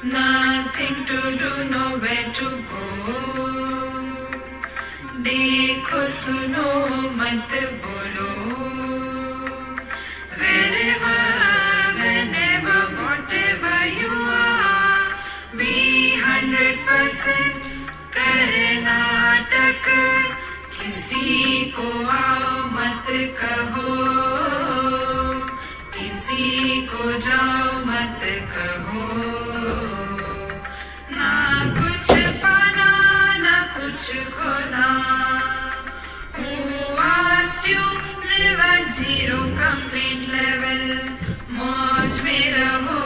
nothing to do, nowhere to go. देखो सुनो मत बोलो. Wherever, whenever, whatever you are, be 100% Karnataka. किसी को आओ मत कहो, किसी को जाओ मत कहो. ना कुछ पाना ना कुछ खोना. Who asked you live at zero complete level? मौज में रहो,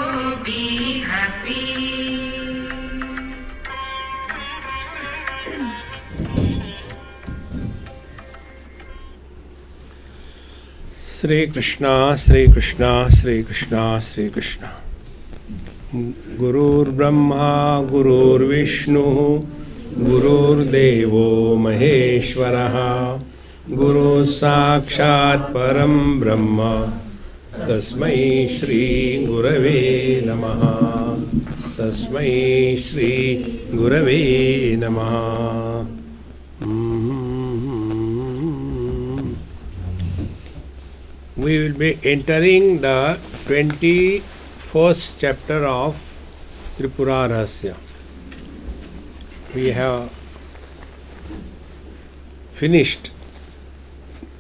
be happy. Shri Krishna, Shri Krishna, Shri Krishna, Shri Krishna. Gurur Brahma, Gurur Vishnu, Gurur Devo Maheshwaraha, Guru Sakshat Param Brahma, Tasmai Shri Gurave Namaha, Tasmai Shri Gurave Namaha. We will be entering the 21st chapter of Tripura Rahasya. We have finished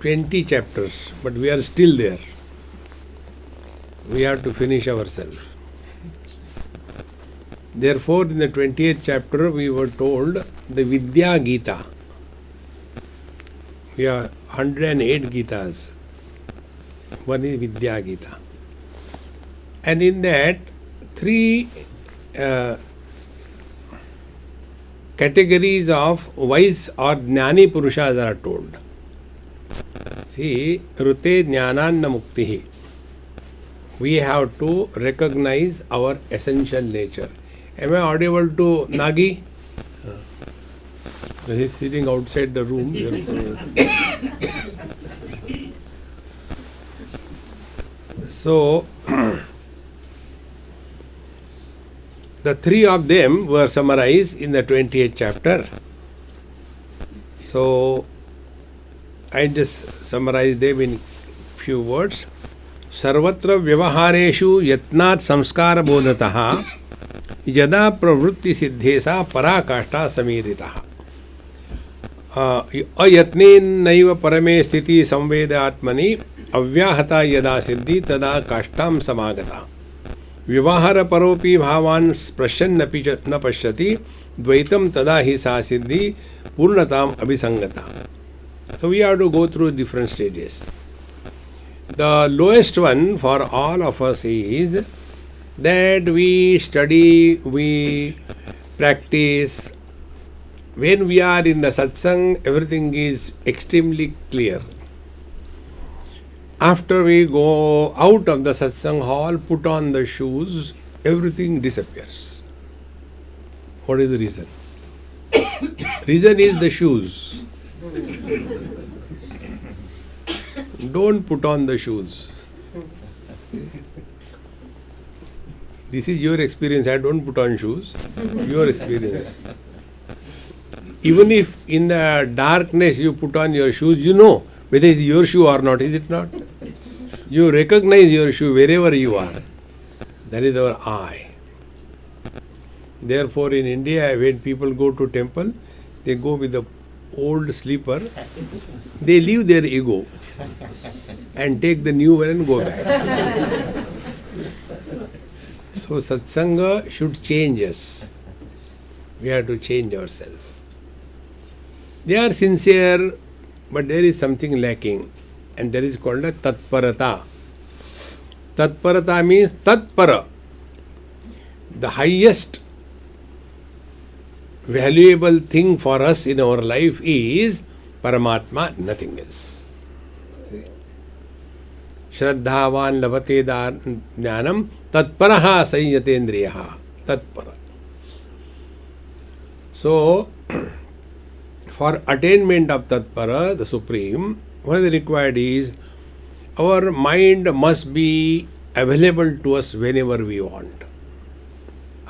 20 chapters, but we are still there. We have to finish ourselves. Therefore, in the 20th chapter, we were told the Vidya Gita. We have 108 Gitas. One is Vidya Gita. And in that, three categories of wise or jnani purushas are told. See, Rute Jnananna Muktihi. We have to recognize our essential nature. Am I audible to Nagi? He is sitting outside the room. So, the three of them were summarized in the 28th chapter. So, I just summarize them in few words. Sarvatra vyavahareshu yatnat samskara bodhataha yada pravrutti siddhesa parakashta samiritaha. Ayatnen naiva parame sthiti samveda atmani अव्याहता यदा सिद्धि तदा काष्ठाम समागता. विवाहर परोपि भावान स्पृशन्नपि न पश्यति द्वैतम तदा ही सा सिद्धि पूर्णताम अभिसंगता. So we have to go through different stages. The lowest one for all of us is that we study, we practice. When we are in the satsang, everything is extremely clear. After we go out of the satsang hall, put on the shoes, everything disappears. What is the reason? Reason is the shoes. Don't put on the shoes. This is your experience. I don't put on shoes. Your experience. Even if in the darkness you put on your shoes, you know whether it is your shoe or not, is it not? You recognize your shoe wherever you are. That is our eye. Therefore, in India, when people go to temple, they go with the old slipper. They leave their ego and take the new one and go back. So, satsanga should change us. We have to change ourselves. They are sincere, but there is something lacking, and that is called a tatparata. Tatparata means tatpara. The highest valuable thing for us in our life is Paramatma, nothing else. Shraddhavan labate jnanam tatparaha sanyatendriyaha. Tatpara. So, for attainment of Tatpara, the Supreme, what is required is our mind must be available to us whenever we want.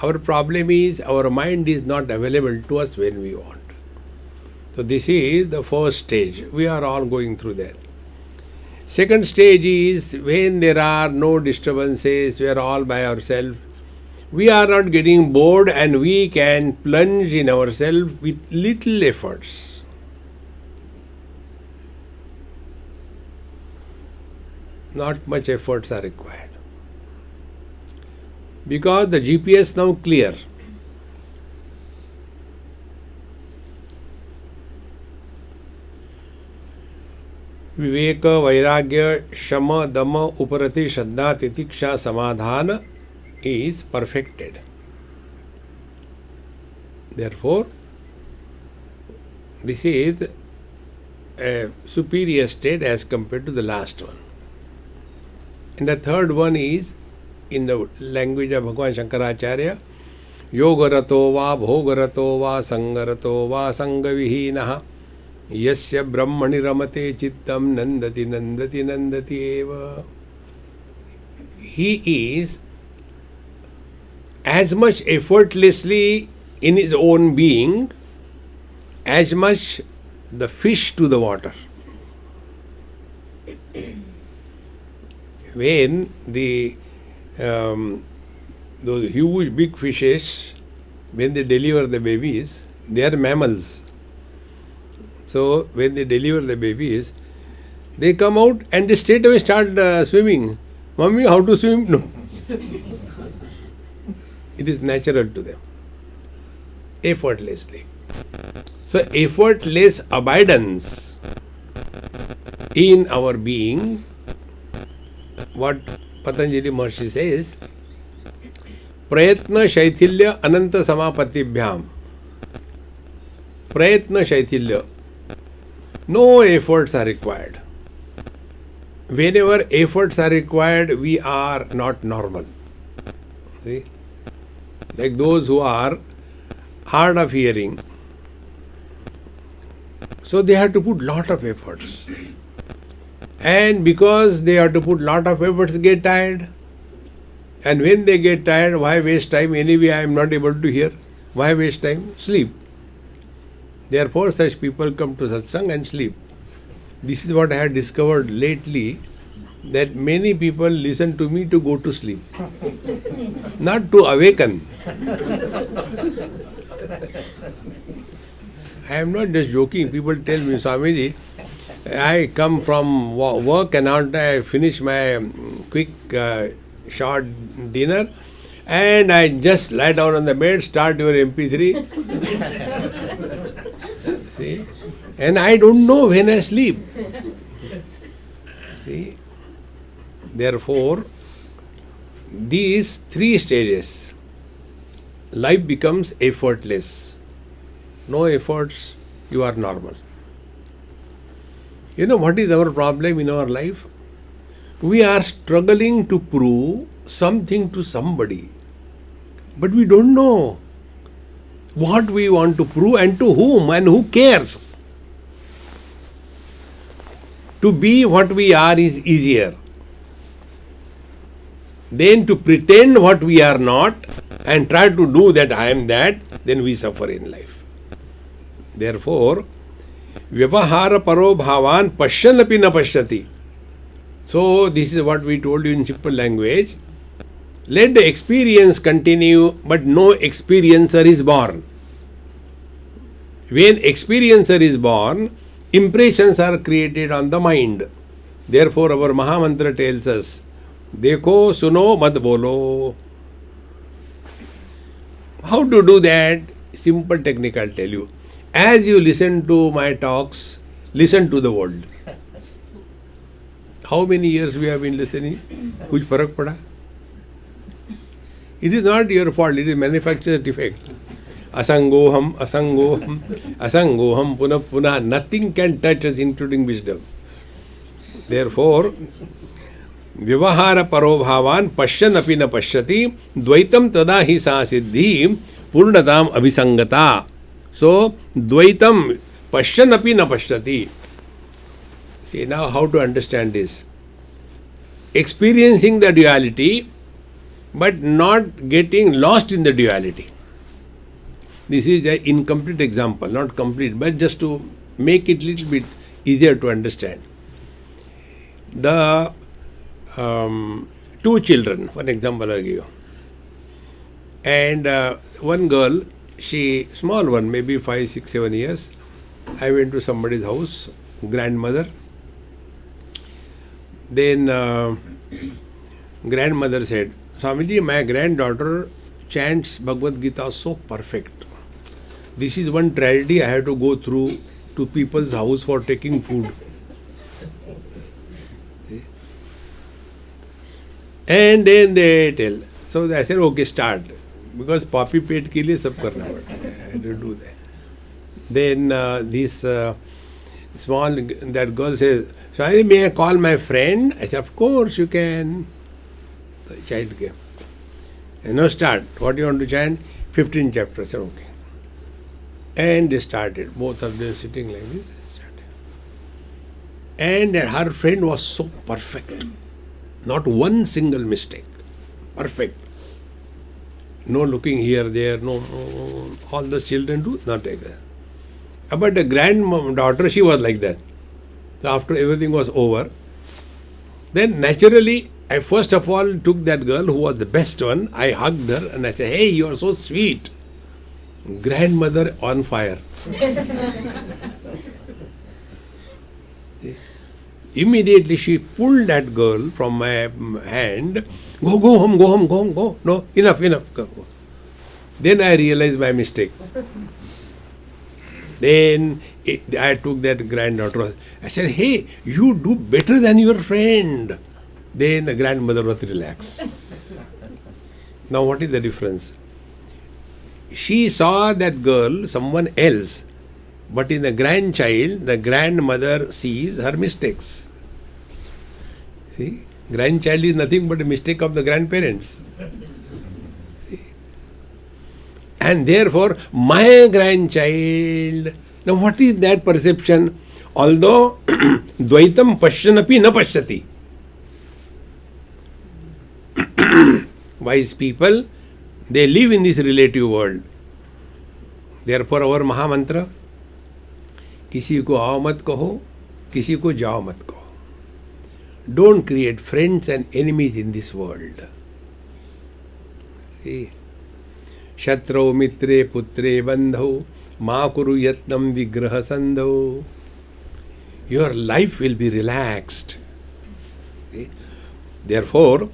Our problem is our mind is not available to us when we want. So this is the first stage. We are all going through that. Second stage is when there are no disturbances, we are all by ourselves. We are not getting bored and we can plunge in ourselves with little efforts. Not much efforts are required. Because the GPS now clear. विवेक वैराग्य शम दम उपरति श्रद्धा तितिक्षा समाधान is perfected. Therefore, this is a superior state as compared to the last one. And the third one is, in the language of Bhagavan Shankaracharya, Yogarato va bhogarato va sangarato va sangavihinaha yasya brahmani ramate chittam nandati nandati nandati eva. He is as much effortlessly in his own being as much the fish to the water. When those huge big fishes, when they deliver the babies, they are mammals. So when they deliver the babies, they come out and they straight away start swimming. Mummy, how to swim? No. It is natural to them. Effortlessly. So effortless abidance in our being, what Patanjali Maharshi says, Prayatna Shaithilya Ananta Samapatibhyam. Prayatna Shaithilya. No efforts are required. Whenever efforts are required, we are not normal. See? Like those who are hard of hearing. So they have to put lot of efforts. And because they have to put lot of efforts, they get tired. And when they get tired, why waste time? Anyway, I am not able to hear. Why waste time? Sleep. Therefore, such people come to satsang and sleep. This is what I have discovered lately, that many people listen to me to go to sleep, not to awaken. I am not just joking. People tell me, Swamiji, I come from work and after I finish my quick short dinner and I just lie down on the bed, start your MP3. See? And I don't know when I sleep. See? Therefore, these three stages, life becomes effortless. No efforts, you are normal. You know what is our problem in our life? We are struggling to prove something to somebody, but we don't know what we want to prove and to whom and who cares. To be what we are is easier than to pretend what we are not and try to do that I am that, then we suffer in life. Therefore, vyavahara paro bhavan pashyan api na pashyati. So, this is what we told you in simple language. Let the experience continue, but no experiencer is born. When experiencer is born, impressions are created on the mind. Therefore, our Mahamantra tells us, Dekho, suno, mat bolo. How to do that? Simple technique I'll tell you. As you listen to my talks, listen to the world. How many years we have been listening? Kuch farak pada? It is not your fault, it is manufacturer's defect. Asangoham, asangoham, asangoham, punah punah. Nothing can touch us, including wisdom. Therefore, vyavahara paro bhavan pashyan api na pashyati dvaitam tada hi sa siddhi purnatam abhisangata. So, dvaitam pashyan api na pashyati. See now how to understand this. Experiencing the duality but not getting lost in the duality. This is an incomplete example, not complete, but just to make it little bit easier to understand. The two children, for example, I'll give you. And one girl, she, small one, maybe 5, 6, 7 years. I went to somebody's house, grandmother. Then grandmother said, Swamiji, my granddaughter chants Bhagavad Gita so perfect. This is one tragedy I have to go through to people's house for taking food. And then they tell. So I said, okay, start. Because papi pet ke liye sab karna padta hai. I had to do that. Then this small, that girl says, sorry, may I call my friend? I said, of course you can. The child came. And now start. What do you want to chant? 15 chapters. I said, okay. And they started. Both of them sitting like this. And her friend was so perfect. Not one single mistake. Perfect. No looking here, there, no, all the children do not like that. But the granddaughter, she was like that. So after everything was over, then naturally, I first of all took that girl who was the best one. I hugged her and I said, hey, you are so sweet. Grandmother on fire. Immediately she pulled that girl from my hand. Go home, go. No, enough, go. Then I realized my mistake. Then I took that granddaughter. I said, hey, you do better than your friend. Then the grandmother was relaxed. Now what is the difference? She saw that girl, someone else. But in the grandchild, the grandmother sees her mistakes. See? Grandchild is nothing but a mistake of the grandparents. See? And therefore, my grandchild, now what is that perception? Although, Dvaitam pashyanapi na pashyati. Wise people, they live in this relative world. Therefore, our Mahamantra, किसी को आओ मत कहो, किसी को जाओ मत कहो. Don't create friends and enemies in this world. See? Shatro mitre putre bandho ma kuru yatnam vigraha sandho. Your life will be relaxed. See? Therefore,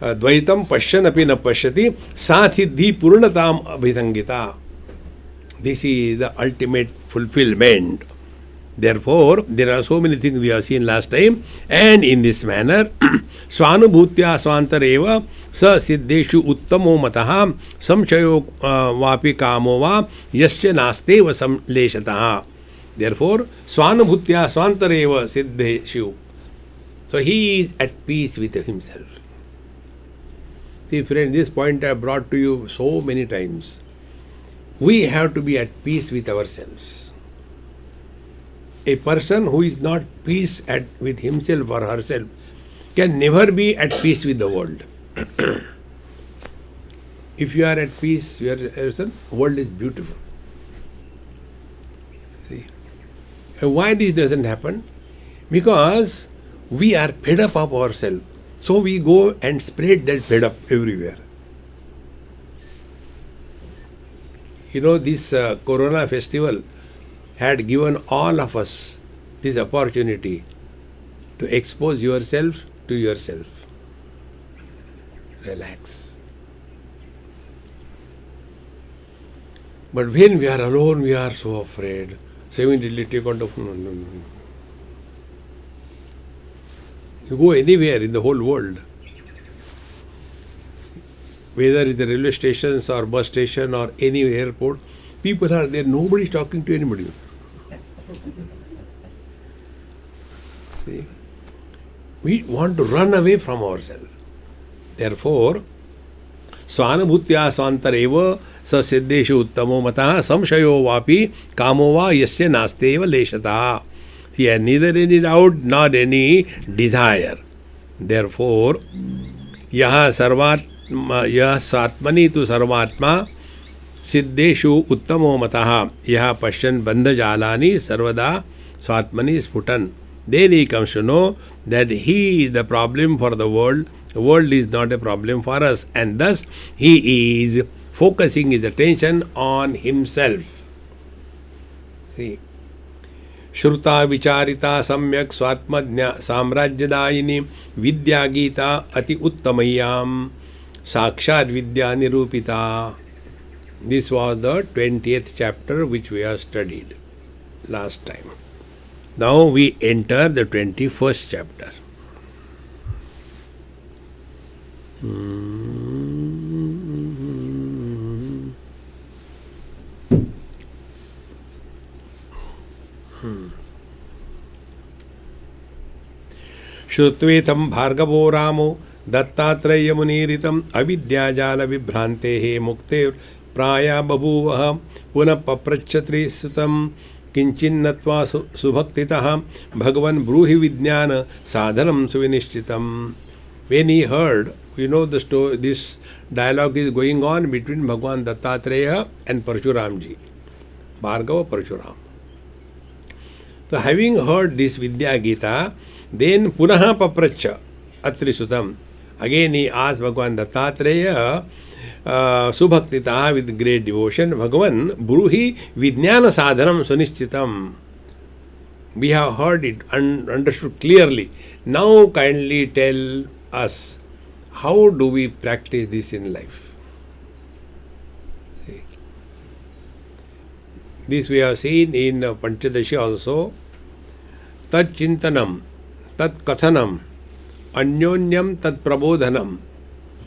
Dvaitam pashyanapi na pashyati sathidhi purnatam abhisangita. This is the ultimate fulfillment. Therefore, there are so many things we have seen last time, and in this manner, Swanubhutya Swantareva Sa Siddeshu Uttamo Mataha Samchayo Vapi Kamo Va Yasya Nasteva Samleshataha. Therefore, Swanubhutya Swantareva Siddeshu. So he is at peace with himself. See, friend, this point I have brought to you so many times. We have to be at peace with ourselves. A person who is not peace with himself or herself can never be at peace with the world. If you are at peace with yourself, the world is beautiful. See? And why this doesn't happen? Because we are fed up of ourselves. So we go and spread that fed up everywhere. You know, this Corona festival had given all of us this opportunity to expose yourself to yourself. Relax. But when we are alone, we are so afraid. So immediately take on the phone. No. You go anywhere in the whole world, whether it's the railway stations or bus station or any airport, people are there, nobody is talking to anybody. See? We want to run away from ourselves. Therefore, Swanabhutya Swantareva Sa Siddeshu Uttamo Mataha Samshayo Vapi Kamo Va Yasya Nasteva Leshataha. See, neither any doubt nor any desire. Therefore, Yaha Sarvat यह स्वात्मनि तु सर्वात्मा सिद्धेषु उत्तमो मतः यह पश्यन् बन्धजालानि सर्वदा स्वात्मनि स्फुटन्. Then he comes to know that he is the problem for the world is not a problem for us, and thus he is focusing his attention on himself. See, श्रुता विचारिता सम्यक स्वात्मज्ञा साम्राज्यदायिनी विद्या गीता अति उत्तमय्याम साक्षात विद्या निरूपिता. This was the 20th chapter which we have studied last time. Now we enter the 21st chapter. श्रुत्वेथं भार्गवो रामो दत्तात्रेय मुनीरितम् अविद्याजाल विभ्रान्तेः मुक्ते प्राया बभूवः पुनः पप्रच्छत्रि सुतं किंचिन्नत्वा सुभक्तितः भगवन् ब्रूहि विज्ञान साधनं सुविनिश्चितम्. When he heard, you know the story, this dialogue is going on between Bhagwan Dattatreya and Parshuramji, Bhargava Parshuram. So having heard this Vidya Gita, then Punaha Papracha Atri Sutam. Again he asked Bhagwan Dattatreya, Subhaktita with great devotion, Bhagavan Bruhi Vijnana Sadhanam Sunishchitam. We have heard it and understood clearly. Now kindly tell us, how do we practice this in life? This we have seen in Panchadashi also. Tat Chintanam, Tat Kathanam, Anyonyam Tat Prabodhanam,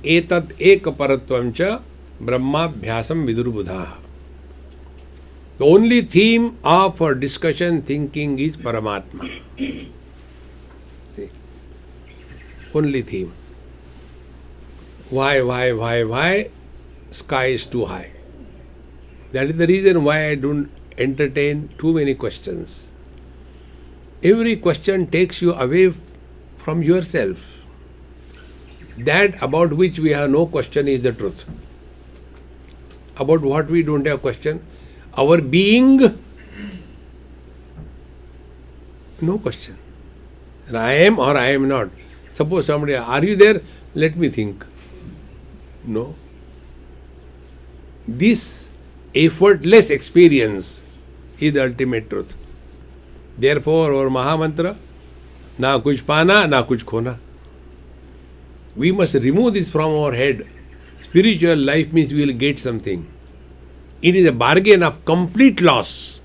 Etat Ekaparatvam cha Brahmabhyasam Vidurbudha. The only theme of our discussion, thinking is Paramatma. Only theme. Why? Sky is too high. That is the reason why I don't entertain too many questions. Every question takes you away from yourself. That about which we have no question is the truth. About what we don't have question, our being, no question. I am or I am not. Suppose somebody, are you there? Let me think. No. This effortless experience is the ultimate truth. Therefore, our Mahamantra, na kuch pana, na kuch khona. We must remove this from our head. Spiritual life means we will get something. It is a bargain of complete loss.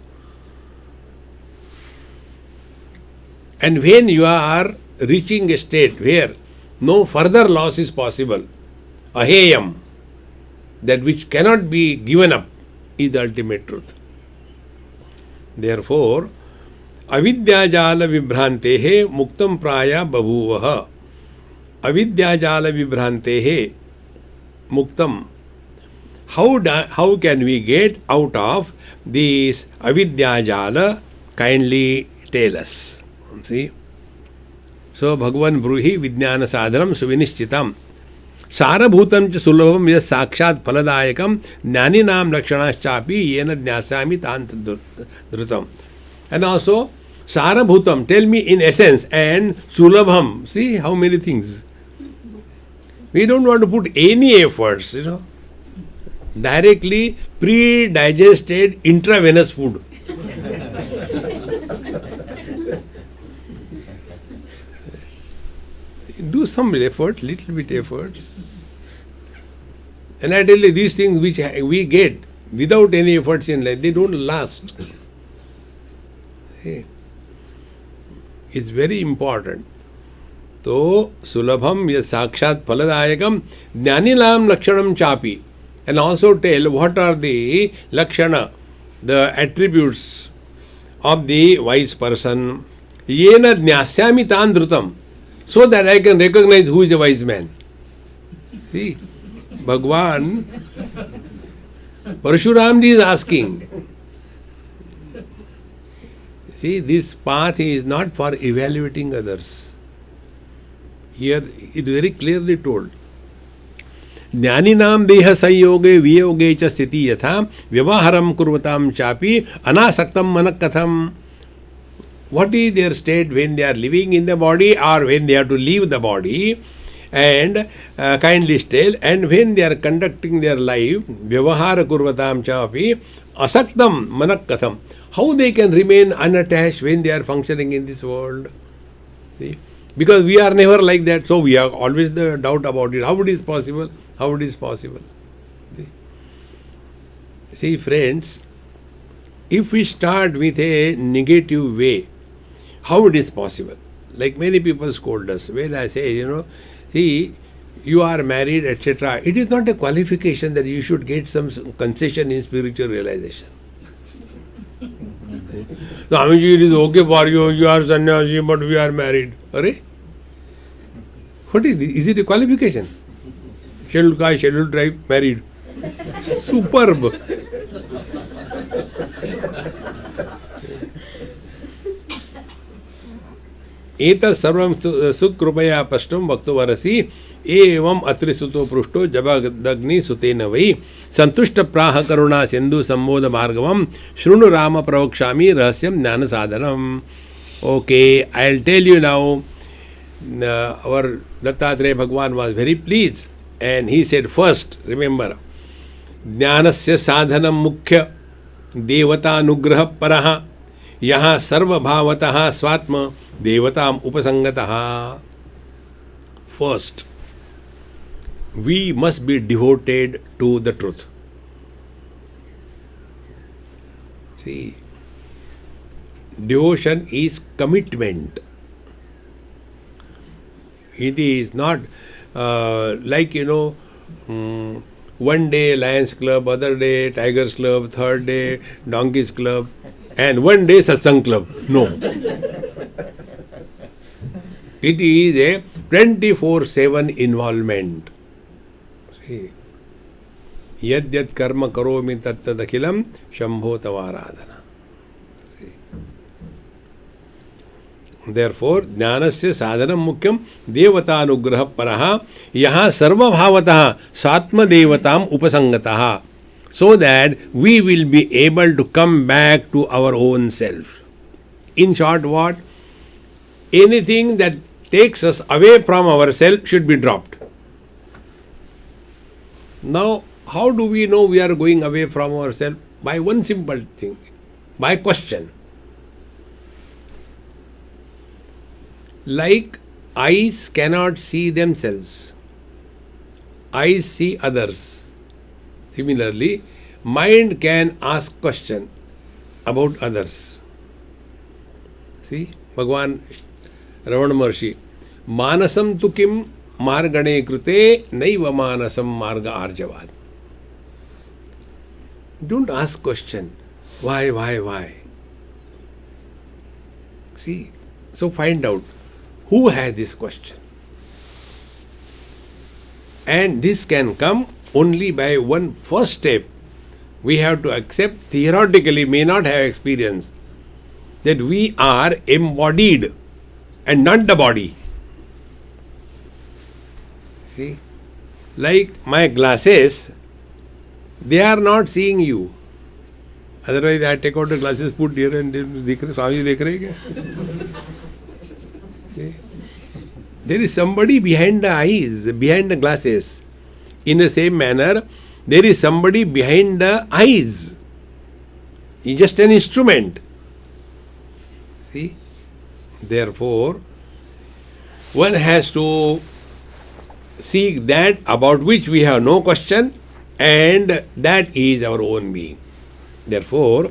And when you are reaching a state where no further loss is possible, aheyam, that which cannot be given up, is the ultimate truth. Therefore, avidyajala vibhrantehe muktam praya babhuvaha. Avidyajala vibhrantehe muktam. How can we get out of this avidyajala? Kindly tell us. See? So, Bhagavan Bruhi Vijnana Sadhanam Suvinishchitam. Sarabhutam cha sulabham yas sakshat phaladayakam jnaninam lakshanaschapi yena jnasami tantadrutam. And also, Sarabhutam, tell me in essence, and sulabham, see how many things. We don't want to put any efforts, Directly pre-digested intravenous food. Do some effort, little bit efforts. And I tell you, these things which we get without any efforts in life, they don't last. It's very important. So, sulabham yas sakshat phaladayakam jnanilam lakshanam chapi. And also tell what are the lakshana, the attributes of the wise person. Yena jnasyami tandrutam. So that I can recognize who is a wise man. See, Bhagwan, Parshuramji is asking. See, this path is not for evaluating others. Here it is very clearly told. ज्ञानिनां देह संयोगे वियोगे च स्थिति यथा व्यवहारं कुर्वतां चापि अनासक्तं मनः कथम. What is their state when they are living in the body or when they have to leave the body? And kindly tell, and when they are conducting their life, vyavahara kurvatam chapi asaktam manak katham. How they can remain unattached when they are functioning in this world? See? Because we are never like that, so we have always the doubt about it. How it is possible? How it is possible? See, friends, if we start with a negative way, how it is possible? Like many people scold us when I say, see, you are married, etc. It is not a qualification that you should get some concession in spiritual realization. Swamiji, it is okay for you, you are sannyasi, but we are married. Arre? What is this? Is it a qualification? Scheduled car, scheduled drive, married. Superb. एतत् सर्वं सुकृपया पष्टुं वक्तुमर्हसि एवम् अत्रिसुतो पृष्टो जगदग्नि सुतेन वै संतुष्ट प्राह करुणा सिंधु संबोध भार्गवम शृणु राम प्रवक्ष्यामि रहस्यम ज्ञान साधनम. Okay, I'll tell you now. Our Dattatreya Bhagwan was very pleased and he said, first, remember, ज्ञानस्य साधनम मुख्य देवतानुग्रह परः यहाँ सर्वभावतः स्वात्म देवताम उपसंगतः. First, we must be devoted to the truth. See, devotion is commitment. It is not like, one day Lions Club, other day Tigers Club, third day Donkeys Club, and one day Satsang Club. No. It is a 24/7 involvement. See, yad yad karma karomi tat tad akhilam shambho tavaradhana. Therefore, ज्ञानस्य साधनं मुख्यं देवतानुग्रह परः यहाँ सर्वभावतः सात्मदेवताम उपसंगतः, so that we will be able to come back to our own self. In short, what? Anything that takes us away from ourselves should be dropped. Now, how do we know we are going away from ourselves? By one simple thing, by question. Like eyes cannot see themselves, eyes see others. Similarly, mind can ask question about others. See, Bhagavan Ravana Maharshi, Manasam tu kim margane krute naiva manasam marga arjavad. Don't ask question. Why? See, so find out who has this question. And this can come only by one first step. We have to accept, theoretically may not have experience, that we are embodied and not the body. See, like my glasses, they are not seeing you. Otherwise, I take out the glasses, put here, and Swami dekh rahe kya? See? There is somebody behind the eyes, behind the glasses. In the same manner, there is somebody behind the eyes. He is just an instrument. See? Therefore, one has to seek that about which we have no question, and that is our own being. Therefore,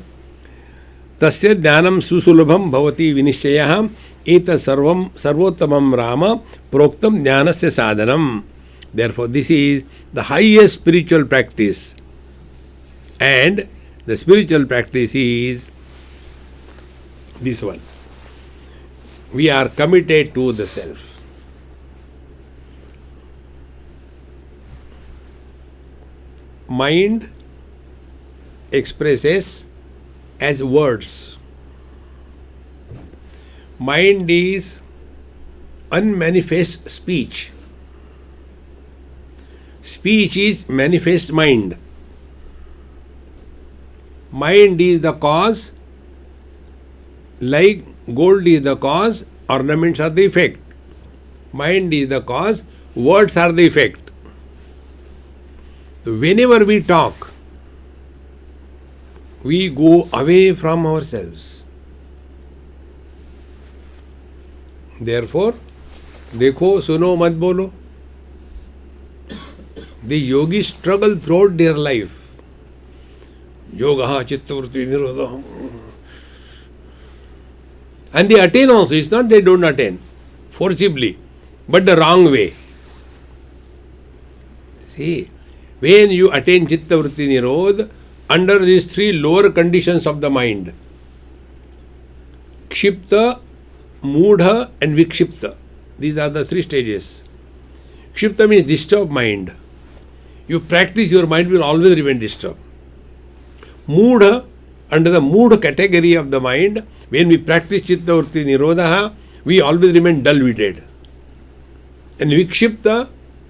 tasya jnanam susulabham bhavati vinishchayah eta sarvam sarvottamam rama proktam jnanasya sadhanam. Therefore, this is the highest spiritual practice, and the spiritual practice is this one. We are committed to the self. Mind expresses as words. Mind is unmanifest speech. Speech is manifest mind. Mind is the cause, like gold is the cause, ornaments are the effect. Mind is the cause, words are the effect. So whenever we talk, we go away from ourselves. Therefore, देखो सुनो मत बोलो. The yogis struggle throughout their life. Yoga, chittavritti, nirodha. And they attain also. It's not they don't attain forcibly, but the wrong way. See, when you attain chittavritti nirodha, under these three lower conditions of the mind, kshipta, moodha and vikshipta. These are the three stages. Kshipta means disturbed mind. You practice, your mind will always remain disturbed. Moodha, under the mood category of the mind, when we practice chittavritti nirodha, we always remain dull-witted. And vikshipta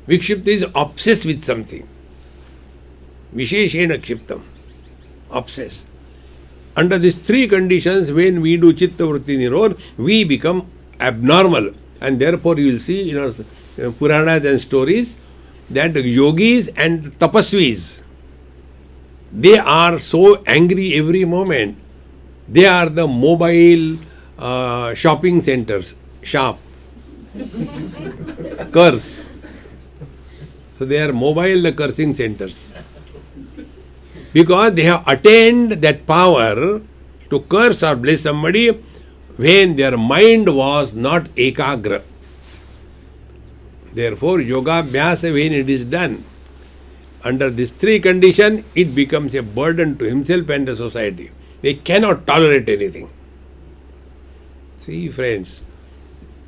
is obsessed with something. Visheshena kshiptam. Obsessed. Under these three conditions, when we do chittavritti nirodha, we become abnormal. And therefore you will see in our Puranas and stories that yogis and tapasvis, they are so angry every moment. They are the mobile shopping centers. Sharp. Curse. So they are mobile the cursing centers. Because they have attained that power to curse or bless somebody when their mind was not ekagra. Therefore, yoga abhyasa, when it is done, under these three conditions, it becomes a burden to himself and the society. They cannot tolerate anything. See, friends,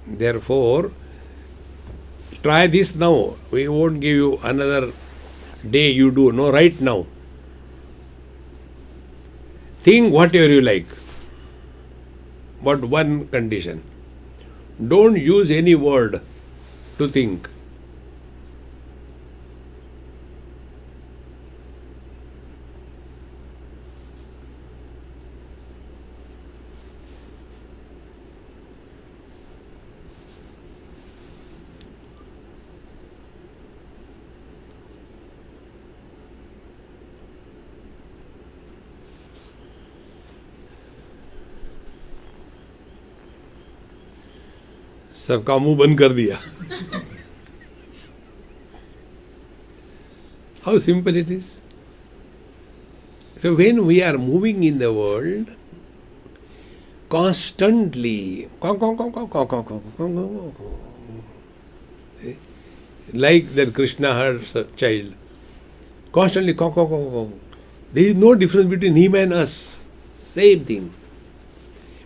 therefore, try this now. We won't give you another day you do. No, right now. Think whatever you like. But one condition. Don't use any word to think. सबका मुंह बंद कर दिया. How simple it is. So when we are moving in the world, constantly, like that Krishna heard a child, constantly, there is no difference between him and us. Same thing.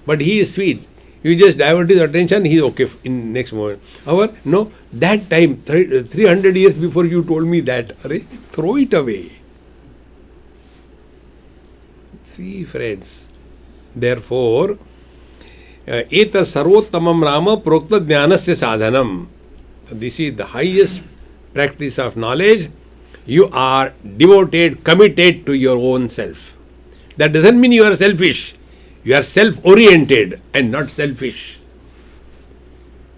But he is sweet. You just divert his attention, he is okay in next moment. However, no, that time, 300 years before you told me that, throw it away. See, friends, therefore, eta sarvottamam rama prokta jnanasya sadhanam. This is the highest practice of knowledge. You are devoted, committed to your own self. That doesn't mean you are selfish. You are self-oriented and not selfish.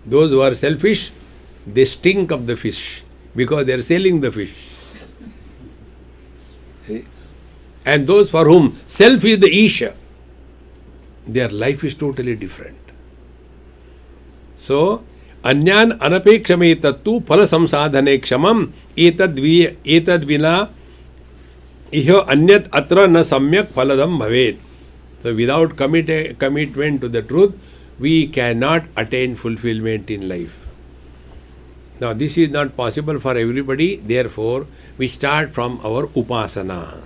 Those who are selfish, they stink of the fish because they are selling the fish. And those for whom self is the Isha, their life is totally different. So, anyan anapekshame tattu phala samsadhane kshamam etad vina iho anyat atra na samyak phaladam bhavet. So, without commitment to the truth, we cannot attain fulfillment in life. Now, this is not possible for everybody. Therefore, we start from our upasana.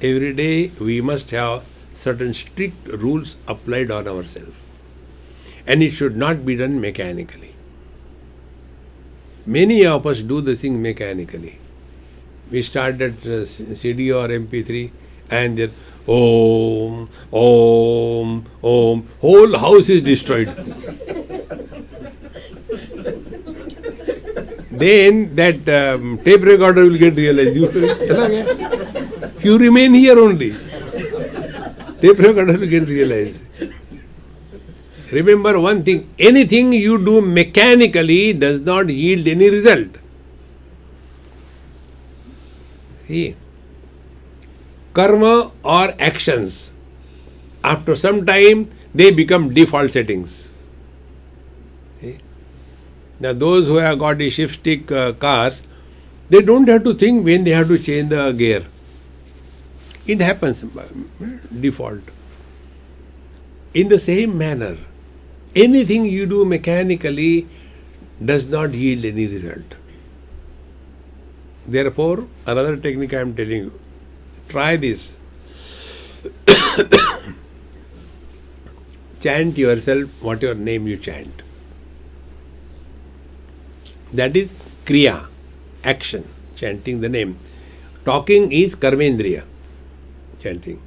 Every day, we must have certain strict rules applied on ourselves. And it should not be done mechanically. Many of us do the thing mechanically. We start at CD or MP3 and then Om, Om, Om. Whole house is destroyed. then that tape recorder will get realized. You remain here only. Tape recorder will get realized. Remember one thing, anything you do mechanically does not yield any result. See, karma or actions, after some time they become default settings. See? Now those who have got the shift stick cars, they don't have to think when they have to change the gear. It happens default. In the same manner, anything you do mechanically does not yield any result. Therefore, another technique I am telling you, try this. Chant yourself whatever name you chant. That is kriya, action, chanting the name. Talking is karmendriya, chanting.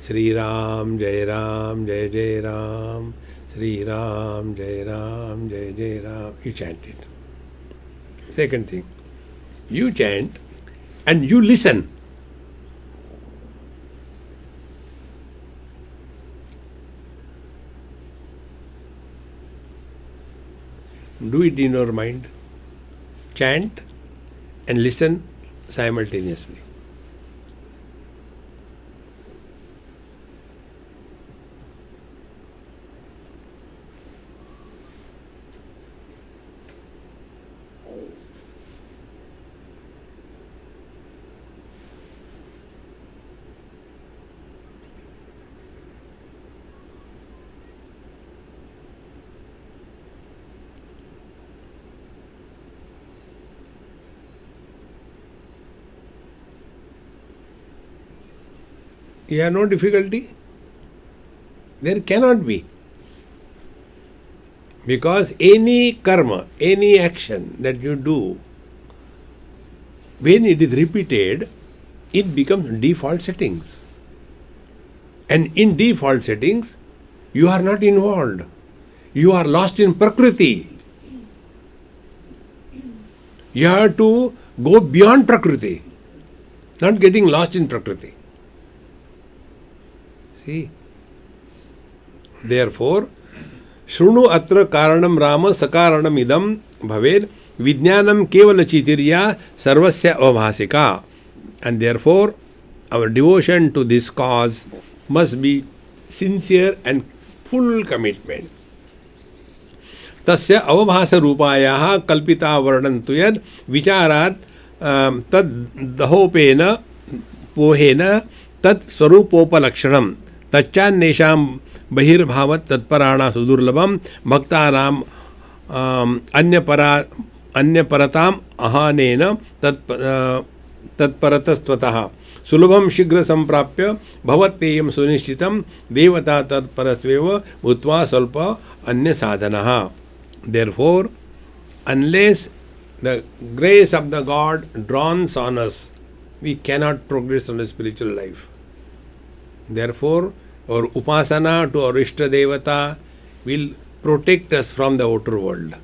Sri Ram, Jai Ram, Jai Jai Ram, Sri Ram, Jai Ram, Jai Jai Ram. You chant it. Second thing, you chant and you listen. Do it in your mind. Chant and listen simultaneously. You have no difficulty? There cannot be. Because any karma, any action that you do, when it is repeated, it becomes default settings. And in default settings, you are not involved. You are lost in Prakriti. You have to go beyond Prakriti, not getting lost in Prakriti. See? Therefore, Shrunu atra karanam rama sakaranam idam bhaved vijnanam kevala chitirya sarvasya avasika. And therefore, our devotion to this cause must be sincere and full commitment. Tasya avabhasa rupayaha kalpita varnantu yad vicharat tad dahopena pohena tat swarupopalakshanam तच्चान्येषां बहिर्भावत् तत्पराणा सुदुर्लभम भक्तानाम अन्यपरताम अहानेन तत्परतस्त्वतः सुलभम शीघ्र संप्राप्य भवत्येयं सुनिश्चितं देवता तत्परस्वेव भूत्वा स्वल्प अन्य साधनः. Therefore, unless the grace of the God dawns on us, we cannot progress on the spiritual life. Therefore, our upasana to our Ishta Devata will protect us from the outer world.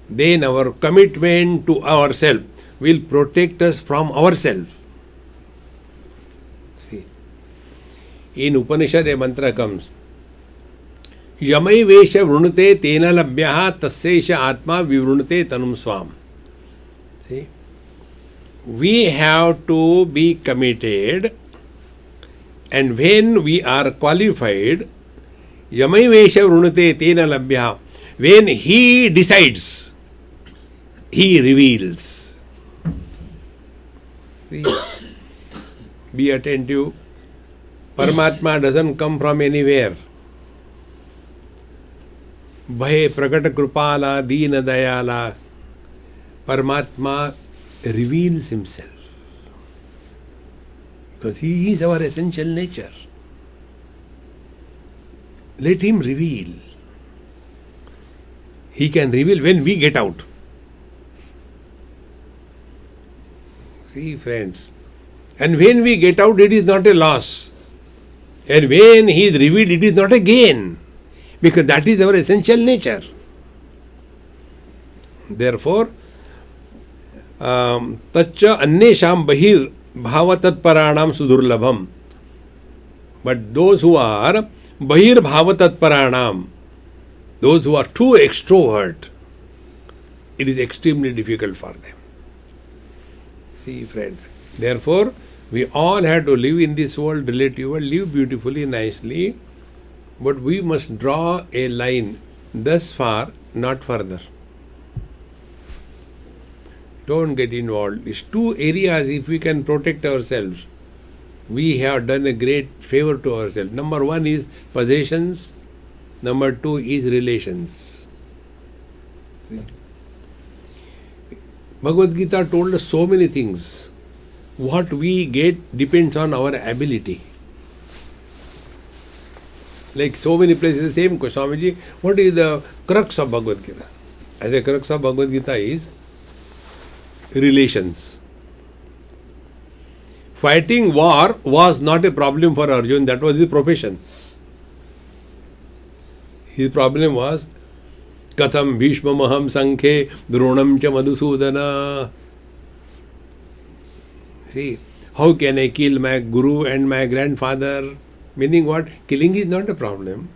Then our commitment to ourselves will protect us from ourselves. See, in Upanishad a mantra comes, Yamai Vesha Vrunute Tena Labhyaha Tassesha Atma Vivrunute Tanum Swam. See, we have to be committed. And when we are qualified, Yamai Vesha Vrunate Tena Labhya, when he decides, he reveals. See? Be attentive. Paramatma doesn't come from anywhere. Bhaye Prakata Krupala Deena Dayala. Paramatma reveals himself. Because he is our essential nature. Let him reveal. He can reveal when we get out. See, friends. And when we get out, it is not a loss. And when he is revealed, it is not a gain. Because that is our essential nature. Therefore, तच्च अन्येषां बहिर्भावतत्पराणां सुदुर्लभम. But those who are bahir-bhava-tatparanam, those who are too extrovert, it is extremely difficult for them. See, friends, therefore, we all have to live in this world, relative world, live beautifully, nicely, but we must draw a line thus far, not further. Don't get involved. These two areas, if we can protect ourselves, we have done a great favor to ourselves. Number one is possessions. Number two is relations. Bhagavad Gita told us so many things. What we get depends on our ability. Like so many places, the same question, Swamiji, what is the crux of Bhagavad Gita? As the crux of Bhagavad Gita is relations. Fighting war was not a problem for Arjun, that was his profession. His problem was Katham Bhishmamaham Sankhe Dronam cha Madhusudana. See, how can I kill my guru and my grandfather? Meaning what? Killing is not a problem.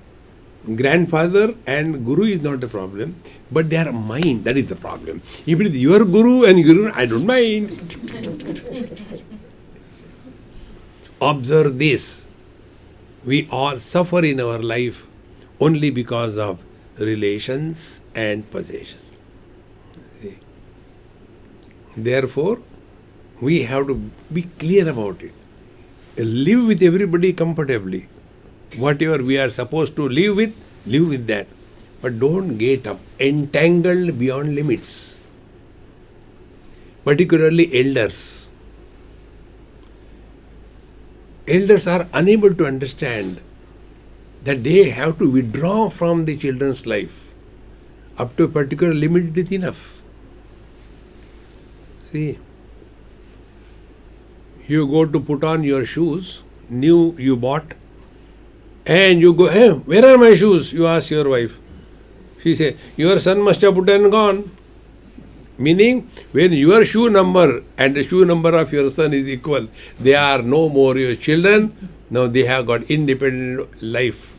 Grandfather and guru is not a problem, but they are mine, that is the problem. If it is your guru and guru, I don't mind. Observe this. We all suffer in our life only because of relations and possessions. See? Therefore, we have to be clear about it. Live with everybody comfortably. Whatever we are supposed to live with that. But don't get up entangled beyond limits. Particularly elders. Elders are unable to understand that they have to withdraw from the children's life. Up to a particular limit it is enough. See, you go to put on your shoes, new you bought, and you go, hey, where are my shoes? You ask your wife. She says, your son must have put and gone. Meaning, when your shoe number and the shoe number of your son is equal, they are no more your children. Now they have got independent life.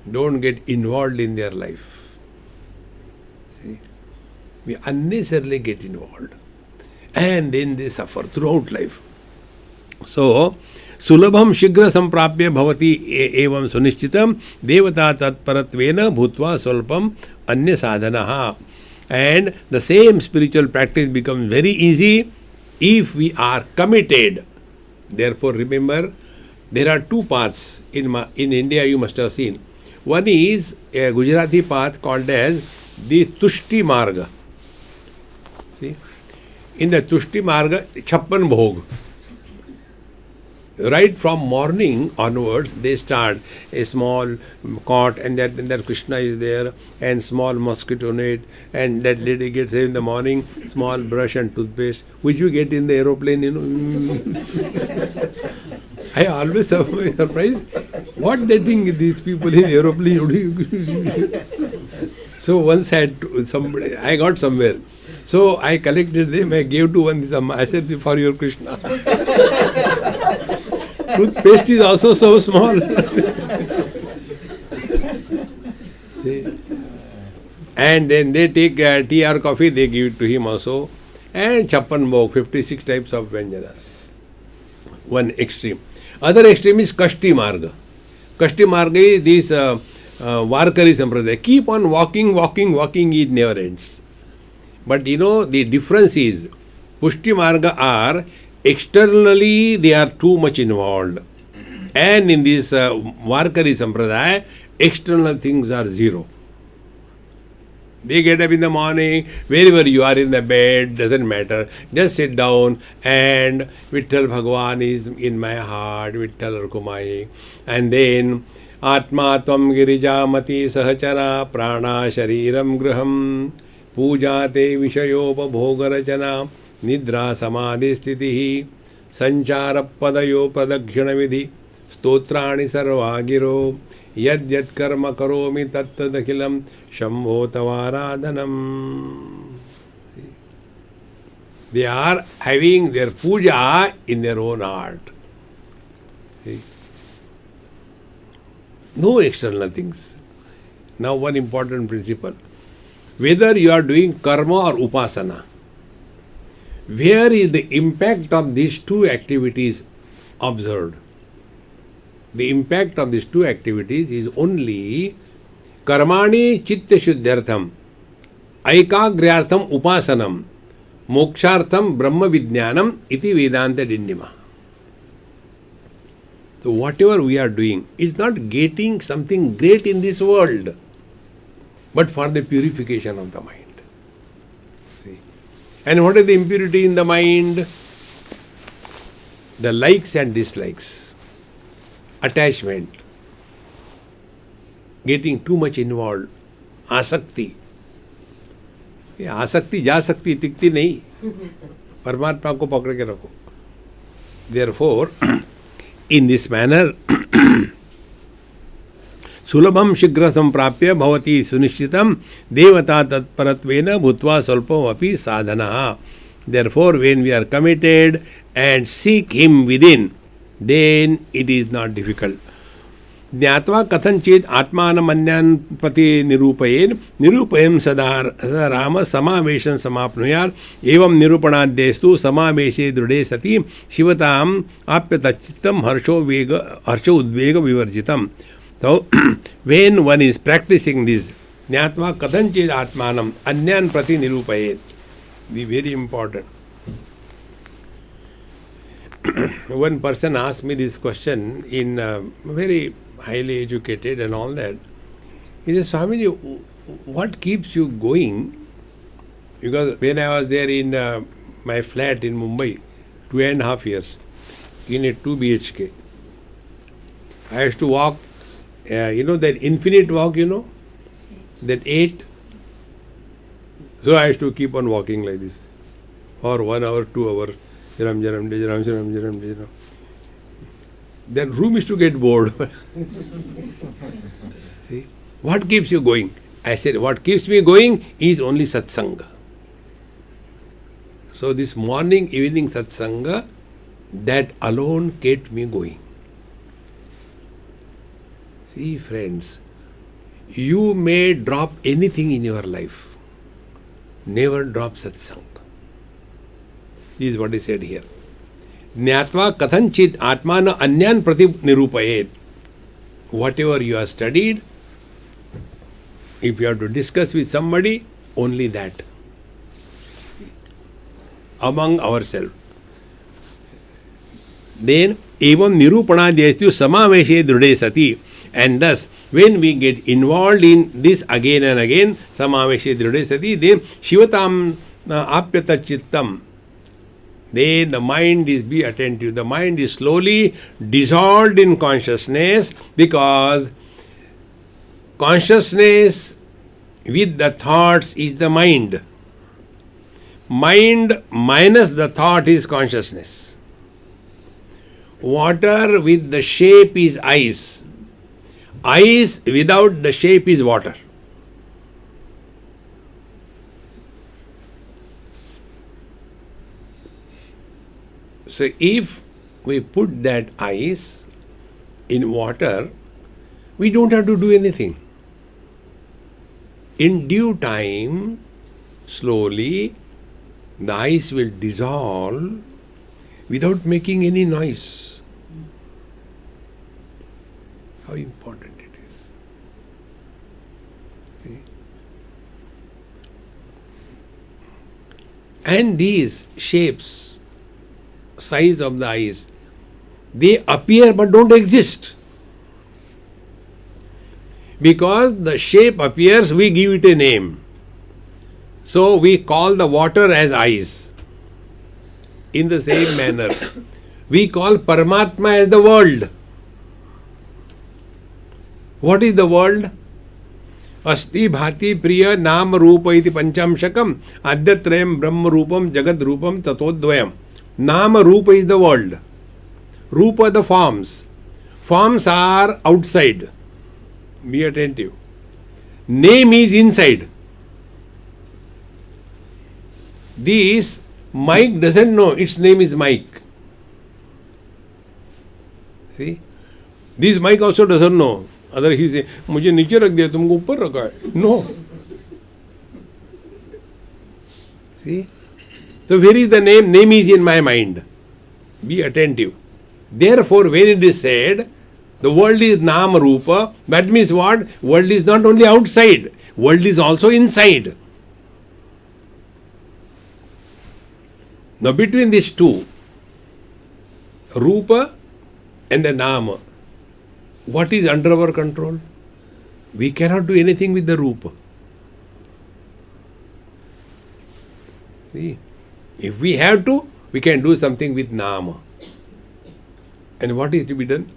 Don't get involved in their life. See? We unnecessarily get involved. And then they suffer throughout life. So, सुलभम शीघ्र संप्राप्य भवति एवं सुनिश्चितम देवता तत्परत्वेन भूत्वा स्वल्पम अन्य साधनः. And the same spiritual practice becomes very easy if we are committed. Therefore, remember, there are two paths in India you must have seen. One is a Gujarati path called as the Tushti Marga. See? In the Tushti Marga, Chappan Bhog. Right from morning onwards, they start a small cot, and then Krishna is there, and small mosquito net, and that lady gets in the morning, small brush and toothpaste, which you get in the aeroplane, you know. I always surprised, what they think these people in aeroplane. So once I got somewhere. So I collected them, I gave to one, I said, for your Krishna. Toothpaste is also so small. And then they take tea or coffee, they give it to him also. And Chappan Bhog, 56 types of Vyanjanas. One extreme. Other extreme is Kashti Marga. Kashti Marga is this Varkari Sampradaya. Keep on walking, it never ends. But you know, the difference is, Pushti Marga are, externally they are too much involved. And in this Varkari Sampradaya, external things are zero. They get up in the morning, wherever you are in the bed, doesn't matter. Just sit down and Vitthal Bhagwan is in my heart, Vitthal Rukumai. And then Atma Tvam Girijamati Sahachara Prana Shariram Graham Pujate Vishayopa Bhogarachana Nidra Samadhi Sthitihi Sanchara Padayo Pradakshana Vidhi Stotrani Sarvagiro Yad Yad Karma Karomi Tattadakilam Shambho Tavaradhanam. They are having their puja in their own heart. See? No external things. Now one important principle. Whether you are doing karma or upasana, where is the impact of these two activities observed? The impact of these two activities is only karmani chitta shuddhyartham, aikagryaartham upasanam, mokshartham brahma vijnanam iti vedanta dindima. So whatever we are doing is not getting something great in this world, but for the purification of the mind. See? And what is the impurity in the mind? The likes and dislikes, attachment, getting too much involved, asakti. ये आसक्ति जा सकती टिकती नहीं, परमात्मा को पकड़ के रखो. Therefore, in this manner, सुलभम शीघ्र संप्राप्य भवति सुनिश्चितम देवता तत्परत्वेन भूत्वा स्वल्पम अपि साधनः. Therefore, when we are committed and seek him within, then it is not difficult. ज्ञात्वा कथंचित आत्मानमन्यान् प्रति निरूपयन् सदा राम समावेशं समाप्नुयात्. एवं निरूपणाद्यस्तु समावेशे दृढे सति शिवताम् आप्यतच्चित्तं हर्षो उद्वेग विवर्जितम्. So when one is practicing this, ज्ञात्वा कथंचित आत्मानं अन्यान् प्रति निरूपयेत्, be very important. One person asked me this question in very highly educated and all that. He says, Swamiji, what keeps you going? Because when I was there in my flat in Mumbai, 2.5 years, in a 2 BHK, I used to walk, that infinite walk, that 8. So I used to keep on walking like this for 1 hour, 2 hours. Jaram, jaram, jaram, jaram, jaram, jaram. Then room is to get bored. See? What keeps you going? I said, what keeps me going is only satsanga. So this morning, evening satsanga, that alone kept me going. See, friends, you may drop anything in your life. Never drop satsanga. This is what he said here. Jnatva kathanchit atmana anyan prati nirupayet. Whatever you have studied, if you have to discuss with somebody, only that. Among ourselves. Then, evam nirupanadyastu samaveshe drude sati. And thus, when we get involved in this again and again, samaveshe drude sati, then shivatam apyata chittam. Then the mind is, be attentive, the mind is slowly dissolved in consciousness, because consciousness with the thoughts is the mind. Mind minus the thought is consciousness. Water with the shape is ice. Ice without the shape is water. So if we put that ice in water, we don't have to do anything. In due time, slowly, the ice will dissolve without making any noise. How important it is. See? And these shapes, size of the eyes, they appear but don't exist. Because the shape appears, we give it a name. So we call the water as eyes. In the same manner, we call Paramatma as the world. What is the world? Asti bhati priya nam rupa iti panchamshakam adyatrayam brahma rupam jagad rupam tatodvayam. Nama Rupa is the world. Rupa the forms. Forms are outside. Be attentive. Name is inside. These Mike doesn't know its name is Mike. See? This Mike also doesn't know. Other he say, मुझे नीचे रख दिया तुमको ऊपर रखा है. No. See? So where is the name? Name is in my mind. Be attentive. Therefore, when it is said, the world is Nama Rupa, that means what? World is not only outside, world is also inside. Now between these two, Rupa and the Nama, what is under our control? We cannot do anything with the Rupa. See? If we have to, we can do something with Nama. And what is to be done?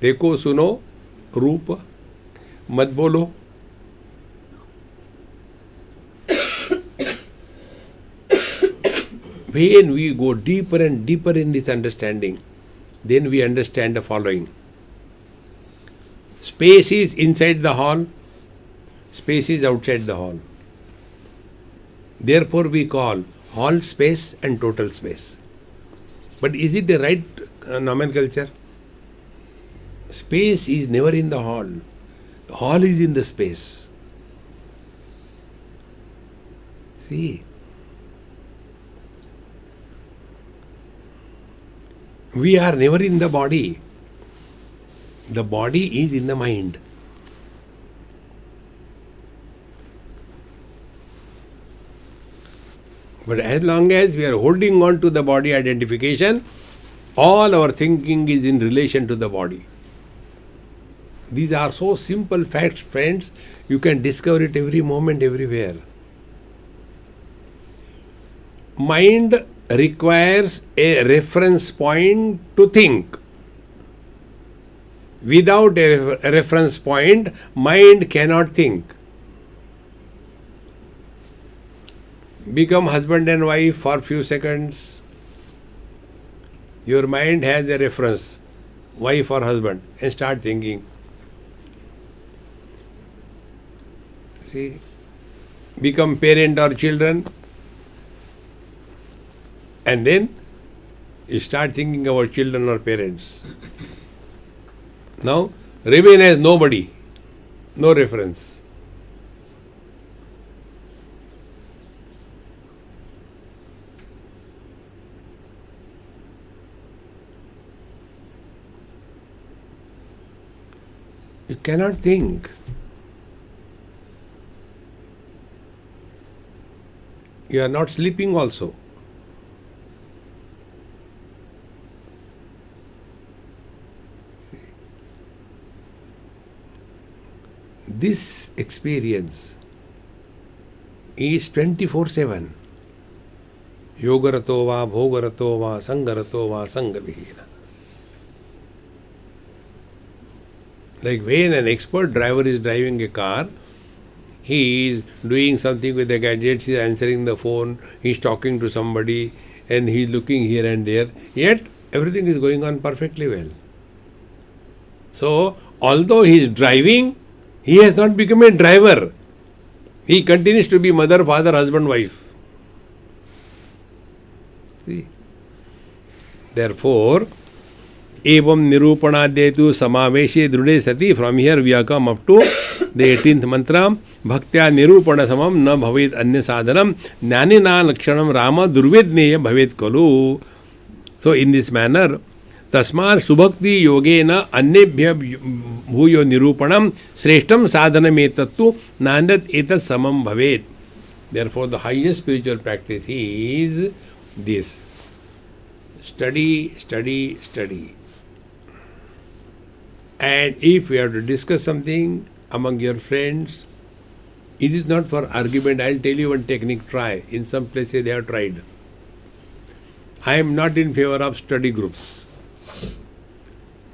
देखो सुनो रूप मत बोलो. When we go deeper and deeper in this understanding, then we understand the following. Space is inside the hall, space is outside the hall. Therefore we call hall space and total space. But is it the right nomenclature? Space is never in the hall. The hall is in the space. See? We are never in the body. The body is in the mind. But as long as we are holding on to the body identification, all our thinking is in relation to the body. These are so simple facts, friends, you can discover it every moment, everywhere. Mind requires a reference point to think. Without a reference point, mind cannot think. Become husband and wife for few seconds. Your mind has a reference, wife or husband, and start thinking. See, become parent or children, and then you start thinking about children or parents. Now, remain as nobody, no reference. You cannot think. You are not sleeping also. This experience is 24/7. Yogarato va, bhogarato va, sangarato va, sangavihina. Like when an expert driver is driving a car, he is doing something with the gadgets, he is answering the phone, he is talking to somebody, and he is looking here and there, yet everything is going on perfectly well. So, although he is driving, he has not become a driver. He continues to be mother, father, husband, wife. See? Therefore, evam nirupanadyetu samaveshe drude sati. From here we have come up to the 18th mantra. Bhaktya nirupana samam na bhavet anya sadhanam jnanina lakshanam rama durvedneya bhavet kalu. So in this manner, tasmar subhakti yogena annebhya bhuyo nirupanam sreshtam sadhanam etattu nandat etat samam bhavet. Therefore the highest spiritual practice is this. Study, study, study. And if you have to discuss something among your friends, it is not for argument. I will tell you one technique, try. In some places they have tried. I am not in favor of study groups.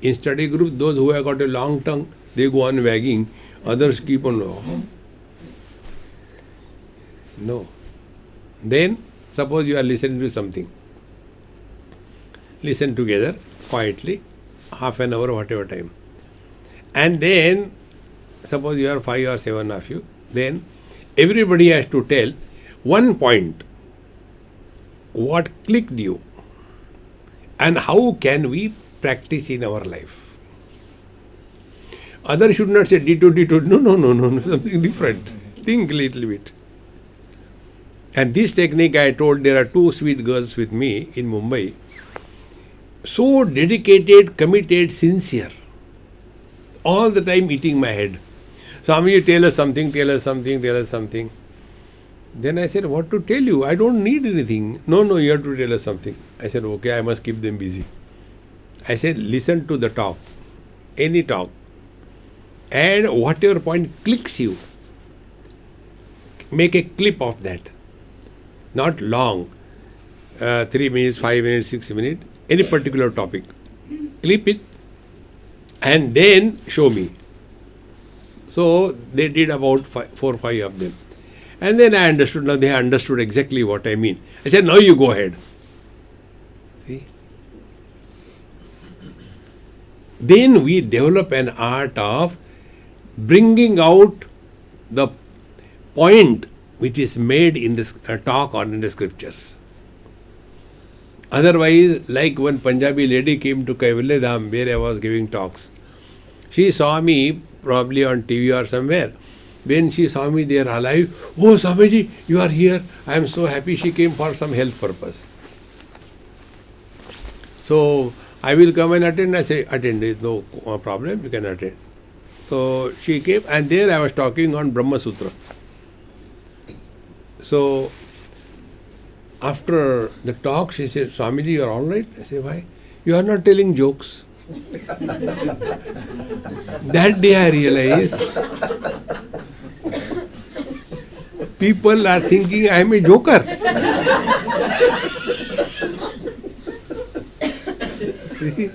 In study groups, those who have got a long tongue, they go on wagging. Others keep on. No. Then, suppose you are listening to something. Listen together, quietly, half an hour, whatever time. And then, suppose you are 5 or 7 of you, then everybody has to tell one point what clicked you, and how can we practice in our life. Others should not say ditto, ditto. No, something different. Think a little bit. And this technique I told, there are two sweet girls with me in Mumbai. So dedicated, committed, sincere. All the time eating my head. Swami, tell us something. Then I said, what to tell you? I don't need anything. No, you have to tell us something. I said, okay, I must keep them busy. I said, listen to the talk. Any talk. And whatever point clicks you, make a clip of that. Not long. 3 minutes, 5 minutes, 6 minutes. Any particular topic. Clip it and then show me. So they did about 4 or 5 of them. And then I understood. Now they understood exactly what I mean. I said, now you go ahead. See? Then we develop an art of bringing out the point which is made in this talk or in the scriptures. Otherwise, like one Punjabi lady came to Kaivalya Dham where I was giving talks. She saw me probably on TV or somewhere. When she saw me there alive, oh Swamiji, you are here. I am so happy. She came for some health purpose. So I will come and attend. I say, attend. There is no problem. You can attend. So she came and there I was talking on Brahma Sutra. So after the talk, she said, Swamiji, you are all right? I said, why? You are not telling jokes. That day I realized people are thinking I am a joker. See?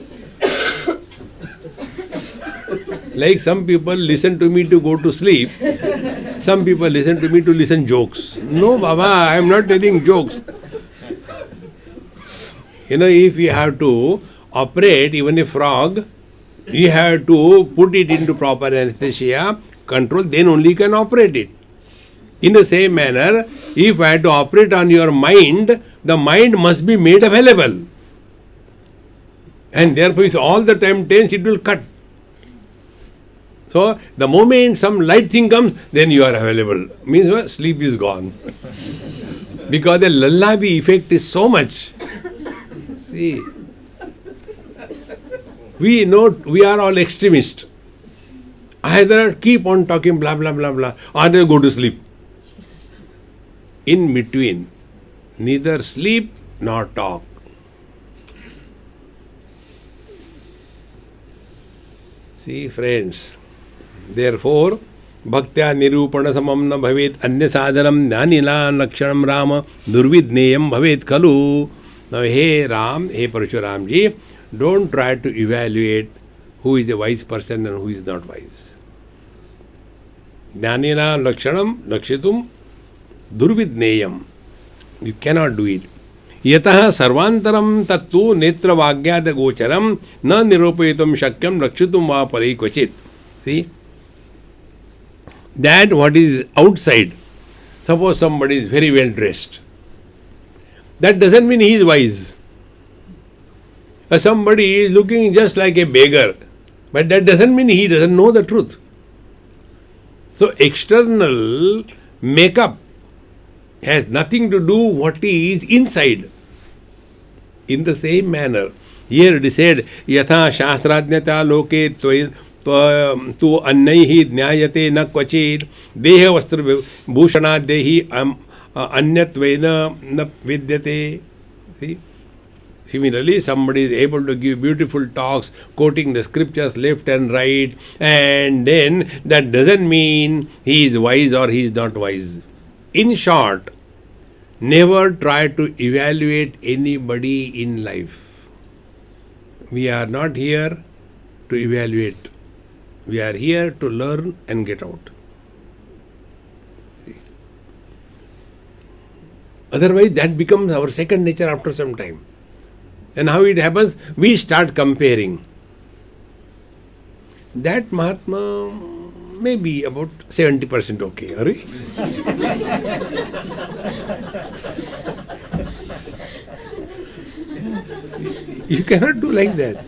Like some people listen to me to go to sleep. Some people listen to me to listen jokes. No, Baba, I am not telling jokes. If you have to operate even a frog, you have to put it into proper anesthesia, control, then only you can operate it. In the same manner, if I had to operate on your mind, the mind must be made available. And therefore, if all the time tense, it will cut. So, the moment some light thing comes, then you are available. Means what? Sleep is gone. Because the lullaby effect is so much. See, we know we are all extremists. Either keep on talking blah blah blah blah, or they go to sleep. In between, neither sleep nor talk. See, friends, therefore, bhaktya nirupana samam na bhavet anya sadhanam jnanina lakshanam rama durvidneyam bhavet khalu. Now, hey Ram, hey Parshuramji, don't try to evaluate who is a wise person and who is not wise. Jnanina lakshanam lakshitum durvidneyam. You cannot do it. Yataha sarvantaram tattu netra vagyada gocharam na nirupayitum shakyam lakshitum va parikvachit. See? That what is outside. Suppose somebody is very well dressed. That doesn't mean he is wise. Somebody is looking just like a beggar. But that doesn't mean he doesn't know the truth. So external makeup has nothing to do what is inside. In the same manner, here it is said, Yatha shastrajnata loke tu annaihi jnayate na kvachid deha vastra bhushana dehi anyatvena na vidyate. See? Similarly, somebody is able to give beautiful talks, quoting the scriptures left and right, and then that doesn't mean he is wise or he is not wise. In short, never try to evaluate anybody in life. We are not here to evaluate. We are here to learn and get out. Otherwise, that becomes our second nature after some time. And how it happens? We start comparing. That Mahatma may be about 70% okay. You cannot do like that.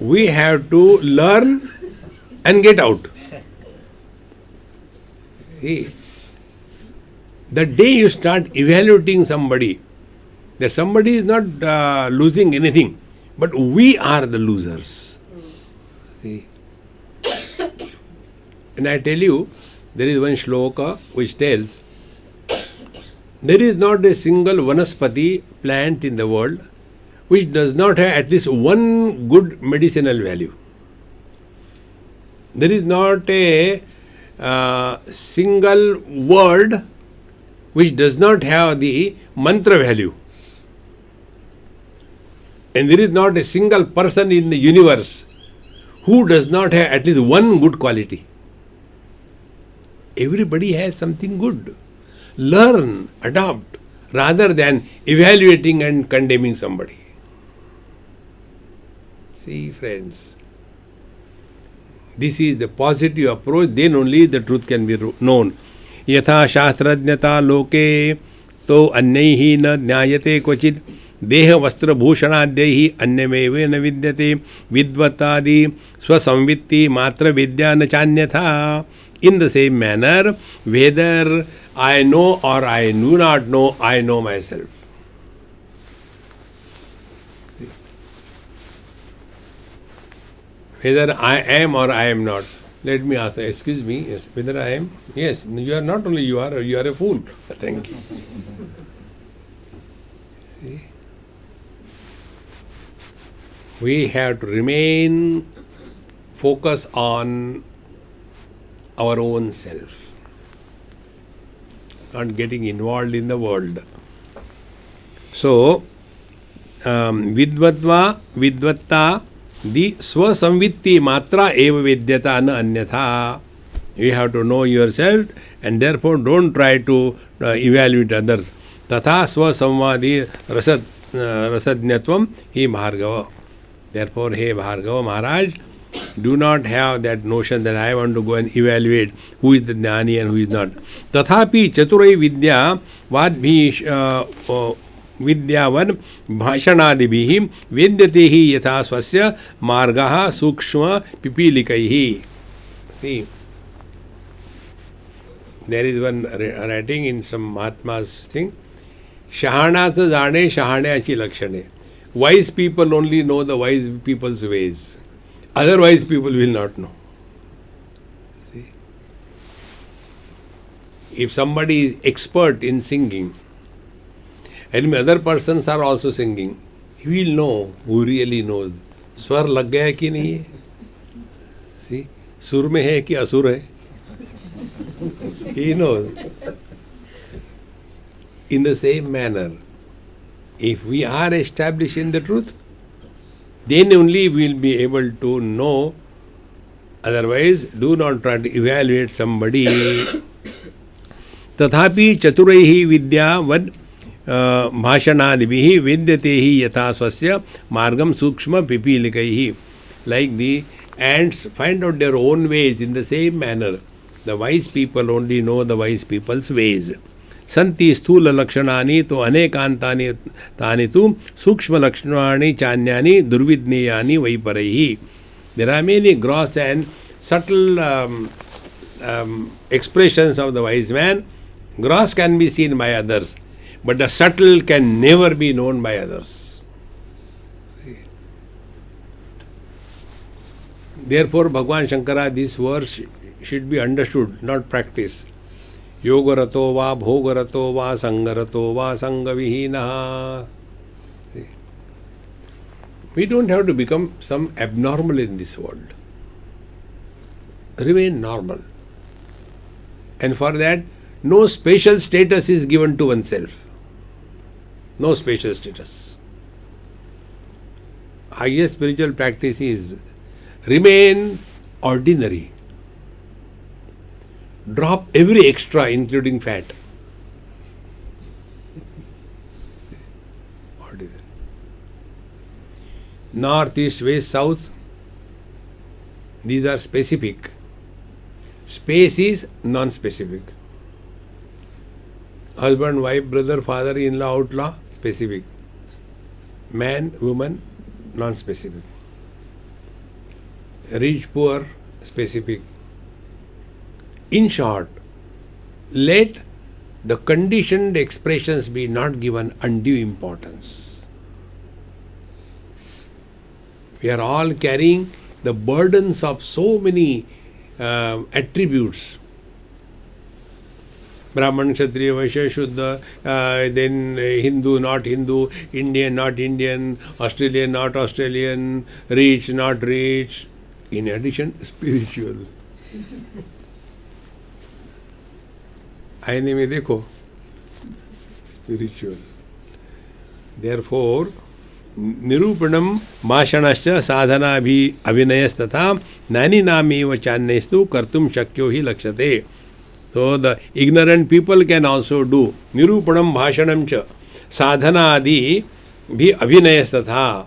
We have to learn and get out. See, the day you start evaluating somebody, that somebody is not losing anything, but we are the losers. See, and I tell you, there is one shloka which tells, there is not a single vanaspati plant in the world which does not have at least one good medicinal value. There is not a single word which does not have the mantra value. And there is not a single person in the universe who does not have at least one good quality. Everybody has something good. Learn, adopt, rather than evaluating and condemning somebody. See, friends, this is the positive approach, then only the truth can be known. Yatha shastrajnata loke to annaihi na jnayate kvachit deha vastra bhushanadhyaihi anyameve na vidyate vidvatadi swasamvitti matra vidya na chanyatha. In the same manner, whether I know or I do not know, I know myself. Whether I am or I am not. Let me ask, excuse me, yes, whether I am? Yes, you are not only you are a fool. Thank you. See? We have to remain focused on our own self, not getting involved in the world. So, vidvatva, vidvatta, the swasamvitti matra eva vidyata na anyatha. You have to know yourself and therefore don't try to evaluate others. Tatha swasamvadi rasadnyatvam hi bhargava. Therefore, hey Bhargava Maharaj, do not have that notion that I want to go and evaluate who is the jnani and who is not. Tathapi chaturai vidya vadbhi vidyavan bhashanadibhi vedyatehi yatha swasya margaha sukshma pipilikaihi. See, there is one writing in some Mahatma's thing, Shahanacha jane shahanyachi lakshane. Wise people only know the wise people's ways. Otherwise, people will not know. See? If somebody is expert in singing, and other persons are also singing, he will know who really knows. Swar lag gaya ki nahi hai? See? Sur mein hai ki asur hai? He knows. In the same manner, if we are established in the truth, then only we will be able to know. Otherwise, do not try to evaluate somebody. Tathapi chaturaihi vidya vad bhashanadibhi vidyatehi yatha swasya margam sukshma pipilikaihi. Like the ants find out their own ways in the same manner. The wise people only know the wise people's ways. Santi sthula lakshanani to anekantani tani tu sukshma lakshanani chanyani durvidneyani vaiparaihi. There are many gross and subtle expressions of the wise man. Gross can be seen by others, but the subtle can never be known by others. See? Therefore, Bhagavan Shankara, this verse should be understood, not practiced. Yogarato va bhogarato va sangarato va sangavihinaha. We don't have to become some abnormal in this world. Remain normal. And for that, no special status is given to oneself. No special status. Highest spiritual practice is remain ordinary. Drop every extra, including fat. Ordinary. North, east, west, south. These are specific. Space is non-specific. Husband, wife, brother, father-in-law, outlaw, specific. Man, woman, non-specific. Rich, poor, specific. In short, let the conditioned expressions be not given undue importance. We are all carrying the burdens of so many attributes. Brahman, Kshatriya, Vaishya, Shuddha, then Hindu, not Hindu, Indian, not Indian, Australian, not Australian, rich, not rich. In addition, spiritual. आईने में देखो, spiritual. Therefore, निरूपणम भाषणश्च साधना भी अभिनयस्तथा नानीनामेव चान्यस्तु कर्तुम शक्यो हि लक्ष्यते. So the ignorant people can also do nirupanam bhashanam cha sadhana adi bhi abhinayasthatha.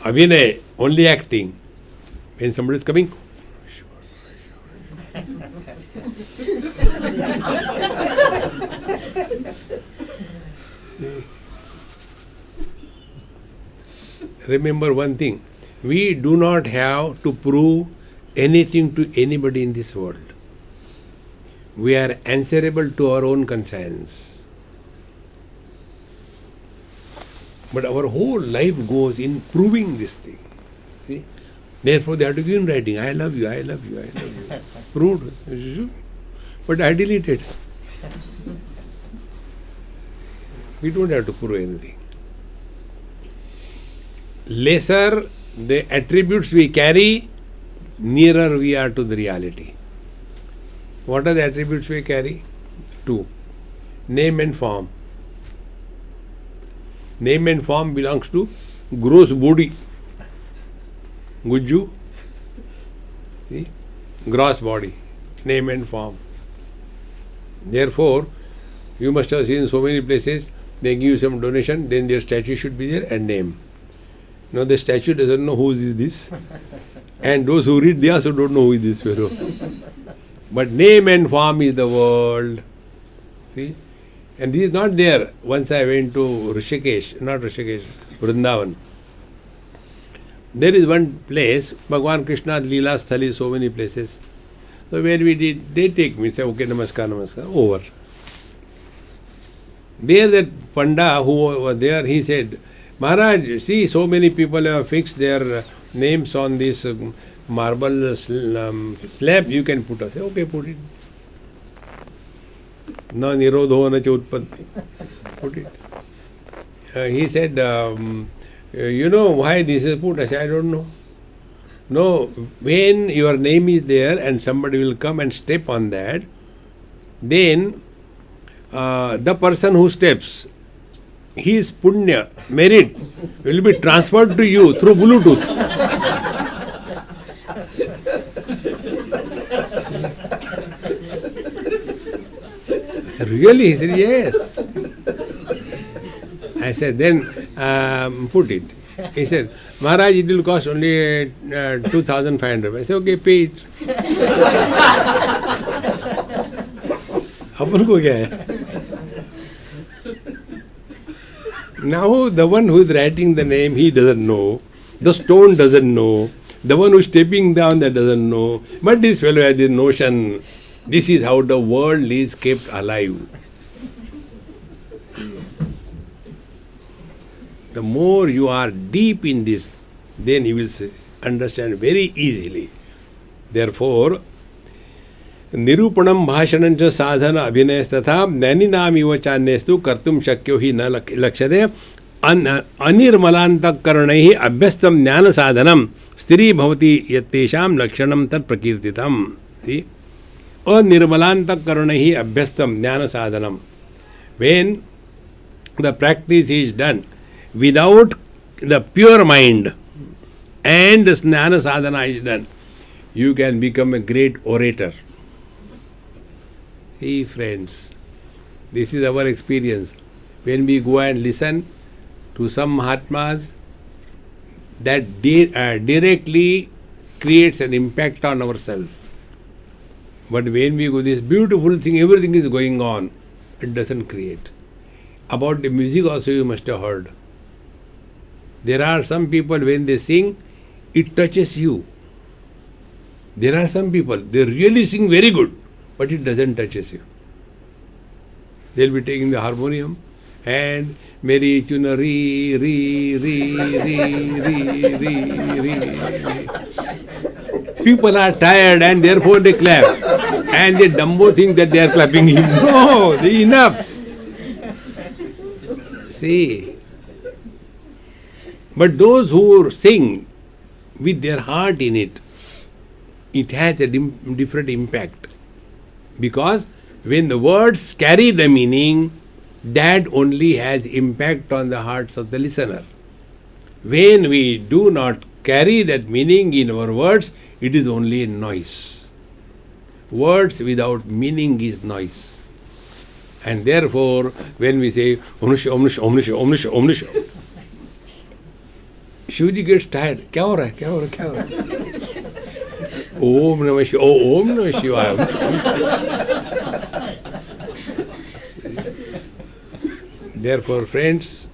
Abhinay, only acting. When somebody is coming, remember one thing, we do not have to prove anything to anybody in this world. We are answerable to our own conscience. But our whole life goes in proving this thing. See? Therefore they have to give in writing, I love you, I love you, I love you. Proved. But I deleted. We don't have to prove anything. Lesser the attributes we carry, nearer we are to the reality. What are the attributes we carry? Two. Name and form. Name and form belongs to gross body. Gujju. See? Gross body. Name and form. Therefore, you must have seen so many places, they give you some donation, then their statue should be there and name. Now the statue doesn't know who is this. And those who read, they also don't know who is this fellow. But name and form is the world. See? And this is not there. Once I went to Vrindavan. There is one place, Bhagavan Krishna's Leela Sthali, so many places. So where we did, they take me, say, okay, namaskar, namaskar, over. There that Panda who was there, he said, Maharaj, see, so many people have fixed their names on this marble slab, you can put. I say, okay, put it. Na nirodho na cha utpatti. Put it. He said, you know why this is put? I said, I don't know. No, when your name is there and somebody will come and step on that, then the person who steps, his punya, merit, will be transferred to you through Bluetooth. I said, really? He said, yes. I said, then put it. He said, Maharaj, it will cost only 2,500. I said, okay, pay it. अपन को क्या है? Now the one who is writing the name, he doesn't know. The stone doesn't know. The one who is stepping down, that doesn't know. But this fellow has this notion. This is how the world is kept alive. The more you are deep in this, then you will understand very easily. Therefore, निरूपणम भाषणं च साधन अभिनयस्तथा ज्ञानिनामिव चान्यस्तु कर्तुम शक्यो हि न लक्ष्यते अनिर्मलान्तःकरणैः अभ्यस्तं ज्ञान साधनं स्थिरी भवति यत्तेषां लक्षणं तत्प्रकीर्तितम्. अनिर्मलान्तःकरणैः अभ्यस्तं ज्ञान साधनं. When the practice is done without the pure mind and the jnana sadhana is done, you can become a great orator. See, friends, this is our experience. When we go and listen to some Mahatmas, that directly creates an impact on ourselves. But when we go, this beautiful thing, everything is going on, it doesn't create. About the music also you must have heard. There are some people when they sing, it touches you. There are some people, they really sing very good, but it doesn't touches you. They'll be taking the harmonium and Meri chunari, re. People are tired and therefore they clap. And the Dumbo think that they are clapping him. No, enough. See. But those who sing with their heart in it, it has a different impact. Because when the words carry the meaning, that only has impact on the hearts of the listener. When we do not carry that meaning in our words, it is only a noise. Words without meaning is noise. And therefore, when we say, Omnisha, Omnisha, Omnisha, Omnisha, Omnisha, Shivji gets tired. Kya ho raha hai? Kya ho raha hai? Kya ho raha hai? Om Namah Shivaya. Oh, Om Namah Shivaya. Therefore, friends,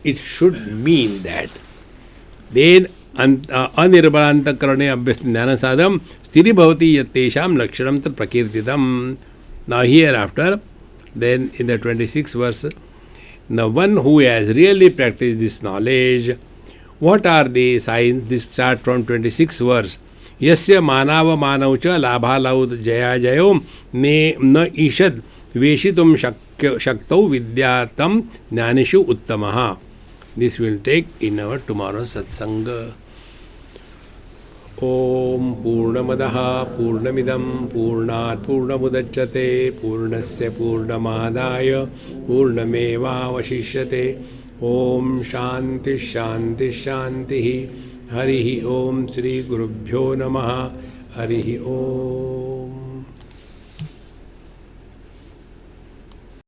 it should mean that. Then, anirbalanta karane abhyas jnana sadham sthiri bhavati yattesham lakshanam tat prakirtitam. Now hereafter, then in the 26th verse, the one who has really practiced this knowledge, what are the signs? This start from 26th verse. Yasya manava manaucha labha laud jaya jayo ne na ishad veshitum shaktau vidyatam jnanishu uttamaha. This will take in our tomorrow's satsanga. Om Purnamadaha Purnamidam Purnat Purnamudachyate Purnasya Purnamadaya Purnameva Vashishyate. Om Shanti Shanti Shanti. Harihi Om Sri Gurubhyo Namaha. Harihi Om.